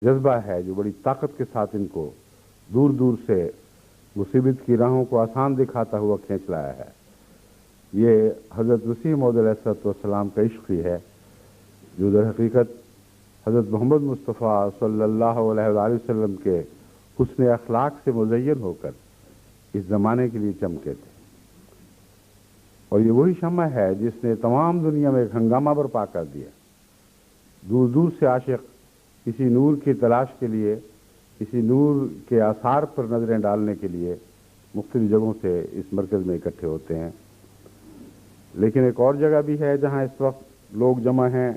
جذبہ ہے جو بڑی طاقت کے ساتھ ان کو دور دور سے مصیبت کی راہوں کو آسان دکھاتا ہوا کھینچ لایا ہے۔ یہ حضرت مسیح موعود علیہ السلام کا عشق ہی ہے جو در حقیقت حضرت محمد مصطفیٰ صلی اللہ علیہ وآلہ وسلم کے حسن اخلاق سے مزین ہو کر اس زمانے کے لیے چمکے تھے، اور یہ وہی شمع ہے جس نے تمام دنیا میں ایک ہنگامہ برپا کر دیا۔ دور دور سے عاشق کسی نور کی تلاش کے لیے، کسی نور کے آثار پر نظریں ڈالنے کے لیے مختلف جگہوں سے اس مرکز میں اکٹھے ہوتے ہیں۔ لیکن ایک اور جگہ بھی ہے جہاں اس وقت لوگ جمع ہیں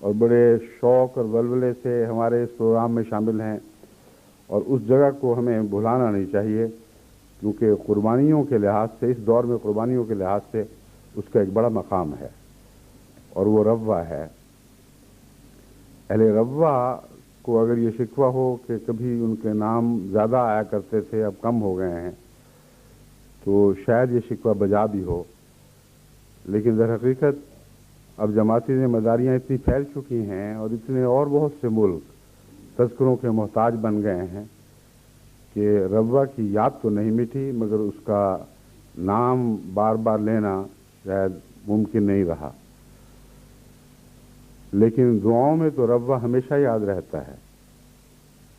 اور بڑے شوق اور ولولے سے ہمارے اس پروگرام میں شامل ہیں، اور اس جگہ کو ہمیں بھلانا نہیں چاہیے، کیونکہ قربانیوں کے لحاظ سے، اس دور میں قربانیوں کے لحاظ سے اس کا ایک بڑا مقام ہے، اور وہ ربوہ ہے۔ اہل ربوہ کو اگر یہ شکوہ ہو کہ کبھی ان کے نام زیادہ آیا کرتے تھے، اب کم ہو گئے ہیں، تو شاید یہ شکوہ بجا بھی ہو، لیکن در حقیقت اب جماعتی ذمہ داریاں اتنی پھیل چکی ہیں اور اتنے اور بہت سے ملک تذکروں کے محتاج بن گئے ہیں کہ ربوہ کی یاد تو نہیں مٹی، مگر اس کا نام بار بار لینا شاید ممکن نہیں رہا۔ لیکن دعاؤں میں تو ربوہ ہمیشہ یاد رہتا ہے۔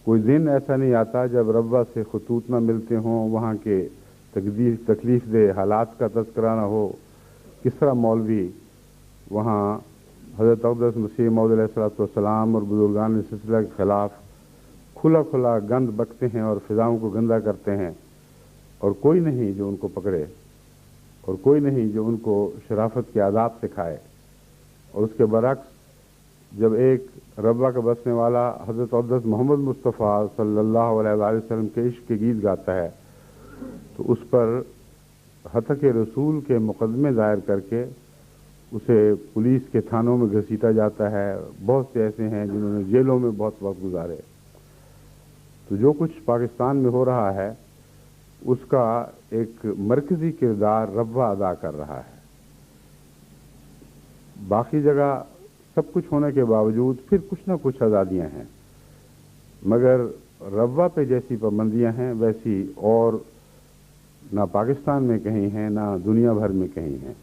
کوئی دن ایسا نہیں آتا جب ربوہ سے خطوط نہ ملتے ہوں، وہاں کے تکلیف دہ حالات کا تذکرہ نہ ہو، کس طرح مولوی وہاں حضرت اقدس مسیح موعود علیہ السلام اور بزرگان سلسلہ کے خلاف کھلا کھلا گند بکتے ہیں اور فضاؤں کو گندا کرتے ہیں، اور کوئی نہیں جو ان کو پکڑے، اور کوئی نہیں جو ان کو شرافت کے آداب سکھائے۔ اور اس کے برعکس جب ایک ربوہ کا بسنے والا حضرت اقدس محمد مصطفیٰ صلی اللہ علیہ وآلہ وسلم کے عشق کے گیت گاتا ہے تو اس پر ہتک رسول کے مقدمے دائر کر کے اسے پولیس کے تھانوں میں گھسیٹا جاتا ہے۔ بہت سے ایسے ہیں جنہوں نے جیلوں میں بہت وقت گزارے۔ تو جو کچھ پاکستان میں ہو رہا ہے اس کا ایک مرکزی کردار ربوہ ادا کر رہا ہے۔ باقی جگہ سب کچھ ہونے کے باوجود پھر کچھ نہ کچھ آزادیاں ہیں، مگر ربوہ پہ جیسی پابندیاں ہیں ویسی اور نہ پاکستان میں کہیں ہیں، نہ دنیا بھر میں کہیں ہیں۔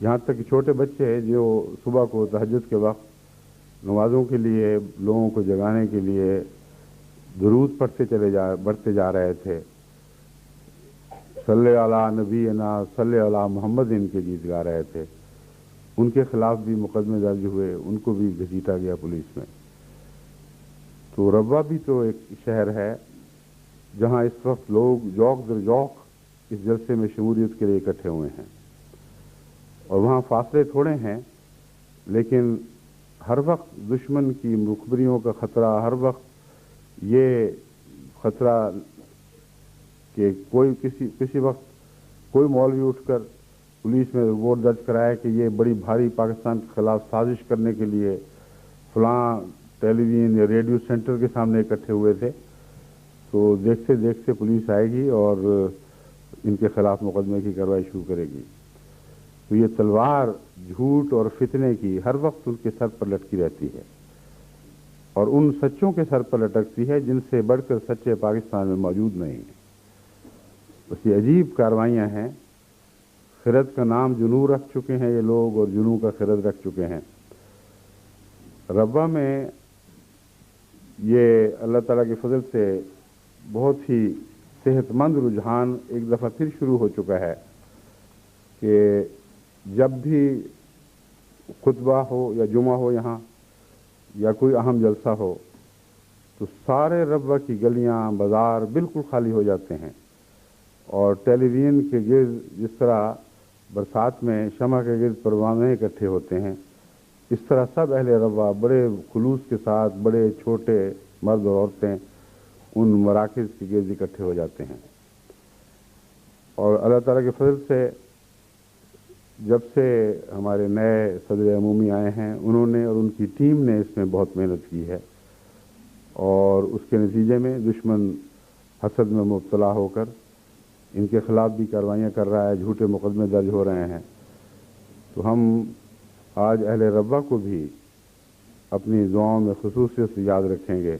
یہاں تک کہ چھوٹے بچے جو صبح کو تہجد کے وقت نمازوں کے لیے لوگوں کو جگانے کے لیے درود بڑھتے جا رہے تھے، صلی علی نبینا صلی علی محمد ان کے گیت گا رہے تھے، ان کے خلاف بھی مقدمے درج ہوئے، ان کو بھی گھسیٹا گیا پولیس میں۔ تو ربوہ بھی تو ایک شہر ہے جہاں اس وقت لوگ ذوق در ذوق اس جلسے میں شمولیت کے لیے اکٹھے ہوئے ہیں، اور وہاں فاصلے تھوڑے ہیں، لیکن ہر وقت دشمن کی مخبریوں کا خطرہ، ہر وقت یہ خطرہ کہ کسی وقت کوئی مولوی اٹھ کر پولیس میں رپورٹ درج کرائے کہ یہ بڑی بھاری پاکستان کے خلاف سازش کرنے کے لیے فلاں ٹیلی ویژن یا ریڈیو سینٹر کے سامنے اکٹھے ہوئے تھے، تو دیکھتے دیکھتے پولیس آئے گی اور ان کے خلاف مقدمے کی کارروائی شروع کرے گی۔ تو یہ تلوار جھوٹ اور فتنے کی ہر وقت ان کے سر پر لٹکی رہتی ہے، اور ان سچوں کے سر پر لٹکتی ہے جن سے بڑھ کر سچے پاکستان میں موجود نہیں ہیں۔ بس یہ عجیب کاروائیاں ہیں۔ خرد کا نام جنوں رکھ چکے ہیں یہ لوگ، اور جنوں کا خرد رکھ چکے ہیں۔ ربوہ میں یہ اللہ تعالیٰ کے فضل سے بہت ہی صحت مند رجحان ایک دفعہ پھر شروع ہو چکا ہے کہ جب بھی خطبہ ہو یا جمعہ ہو یہاں یا کوئی اہم جلسہ ہو تو سارے ربوہ کی گلیاں بازار بالکل خالی ہو جاتے ہیں، اور ٹیلی ویژن کے گرد جس طرح برسات میں شمع کے گرد پروانے اکٹھے ہوتے ہیں، اس طرح سب اہل ربوہ بڑے خلوص کے ساتھ، بڑے چھوٹے مرد اور عورتیں ان مراکز کے گرد اکٹھے ہو جاتے ہیں۔ اور اللہ تعالیٰ کے فضل سے جب سے ہمارے نئے صدر عمومی آئے ہیں، انہوں نے اور ان کی ٹیم نے اس میں بہت محنت کی ہے، اور اس کے نتیجے میں دشمن حسد میں مبتلا ہو کر ان کے خلاف بھی کارروائیاں کر رہا ہے، جھوٹے مقدمے درج ہو رہے ہیں۔ تو ہم آج اہل ربوہ کو بھی اپنی دعاؤں میں خصوصیت سے یاد رکھیں گے،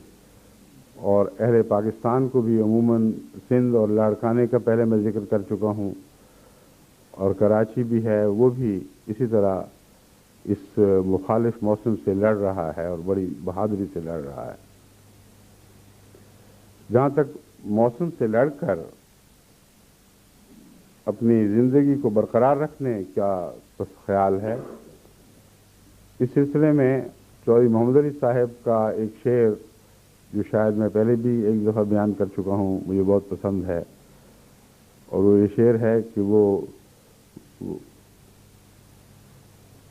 اور اہل پاکستان کو بھی عموماً سندھ اور لاڑکانے کا پہلے میں ذکر کر چکا ہوں، اور کراچی بھی ہے، وہ بھی اسی طرح اس مخالف موسم سے لڑ رہا ہے اور بڑی بہادری سے لڑ رہا ہے۔ جہاں تک موسم سے لڑ کر اپنی زندگی کو برقرار رکھنے کا خیال ہے، اس سلسلے میں چودھری محمد علی صاحب کا ایک شعر جو شاید میں پہلے بھی ایک دفعہ بیان کر چکا ہوں، مجھے بہت پسند ہے، اور وہ یہ شعر ہے کہ وہ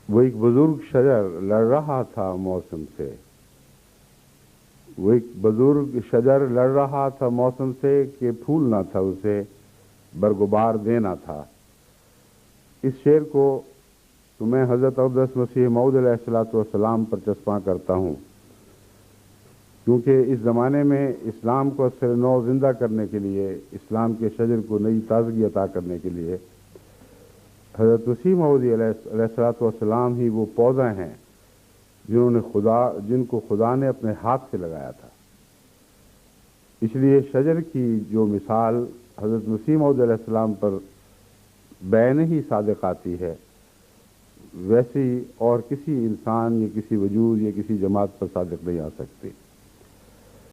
ایک بزرگ شجر لڑ رہا تھا موسم سے، وہ ایک بزرگ شجر لڑ رہا تھا موسم سے کہ پھول نہ تھا اسے برگبار دینا تھا۔ اس شعر کو تو میں حضرت اقدس مسیح موعود علیہ السلام پر چسپاں کرتا ہوں، کیونکہ اس زمانے میں اسلام کو اثر نو زندہ کرنے کے لیے، اسلام کے شجر کو نئی تازگی عطا کرنے کے لیے حضرت مسیح موعود علیہ السلام ہی وہ پودا ہیں جن کو خدا نے اپنے ہاتھ سے لگایا تھا۔ اس لیے شجر کی جو مثال حضرت مسیح موعود علیہ السلام پر بین ہی صادق آتی ہے، ویسی اور کسی انسان یا کسی وجود یا کسی جماعت پر صادق نہیں آ سکتی۔